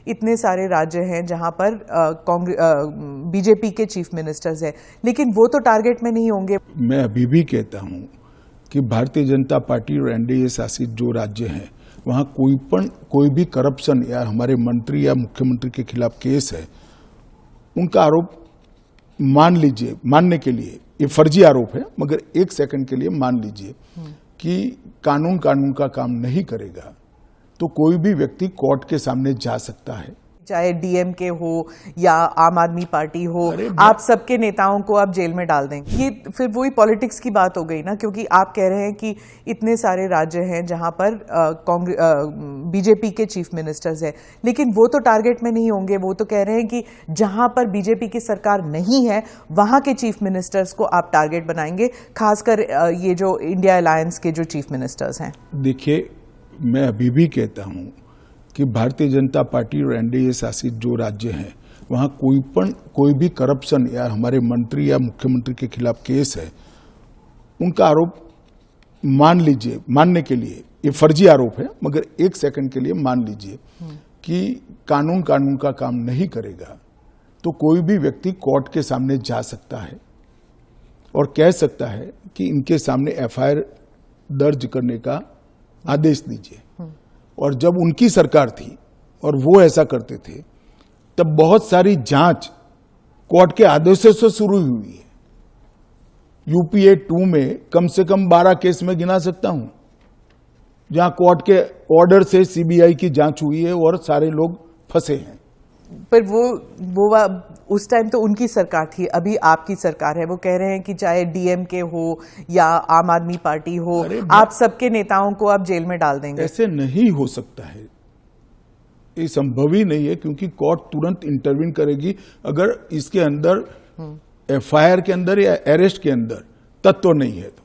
इतने सारे राज्य हैं जहां पर बीजेपी के चीफ मिनिस्टर्स हैं, लेकिन वो तो टारगेट में नहीं होंगे। मैं अभी भी कहता हूं कि भारतीय जनता पार्टी और एनडीए शासित जो राज्य हैं वहां कोई भी करप्शन या हमारे मंत्री या मुख्यमंत्री के खिलाफ केस है, उनका आरोप मान लीजिए, मानने के लिए ये फर्जी आरोप है, मगर एक सेकंड के लिए मान लीजिए कि कानून का काम नहीं करेगा तो कोई भी व्यक्ति कोर्ट के सामने जा सकता है, चाहे डीएमके हो या आम आदमी पार्टी हो। आप सबके नेताओं को आप जेल में डाल देंगे। ये फिर वही पॉलिटिक्स की बात हो गई ना, क्योंकि आप कह रहे हैं कि इतने सारे राज्य हैं जहां पर बीजेपी के चीफ मिनिस्टर्स हैं, लेकिन वो तो टारगेट में नहीं होंगे। वो तो कह रहे हैं कि जहां पर बीजेपी की सरकार नहीं है वहां के चीफ मिनिस्टर्स को आप टारगेट बनाएंगे, खासकर ये जो इंडिया अलायंस के जो चीफ मिनिस्टर्स हैं। देखिए, मैं अभी भी कहता हूं कि भारतीय जनता पार्टी और एनडीए शासित जो राज्य हैं वहां कोई भी करप्शन या हमारे मंत्री या मुख्यमंत्री के खिलाफ केस है, उनका आरोप मान लीजिए, मानने के लिए ये फर्जी आरोप है, मगर एक सेकंड के लिए मान लीजिए कि कानून का काम नहीं करेगा तो कोई भी व्यक्ति कोर्ट के सामने जा सकता है और कह सकता है कि इनके सामने एफआईआर दर्ज करने का आदेश दीजिए। और जब उनकी सरकार थी और वो ऐसा करते थे तब बहुत सारी जांच कोर्ट के आदेशों से शुरू हुई है। यूपीए 2 में कम से कम 12 केस में गिना सकता हूं जहां कोर्ट के ऑर्डर से सीबीआई की जांच हुई है और सारे लोग फंसे हैं। पर वो उस टाइम तो उनकी सरकार थी, अभी आपकी सरकार है। वो कह रहे हैं कि चाहे डीएमके हो या आम आदमी पार्टी हो, आप सबके नेताओं को आप जेल में डाल देंगे। ऐसे नहीं हो सकता है, ये संभव ही नहीं है, क्योंकि कोर्ट तुरंत इंटरवीन करेगी अगर इसके अंदर एफआईआर के अंदर या अरेस्ट के अंदर तत्व नहीं है तो।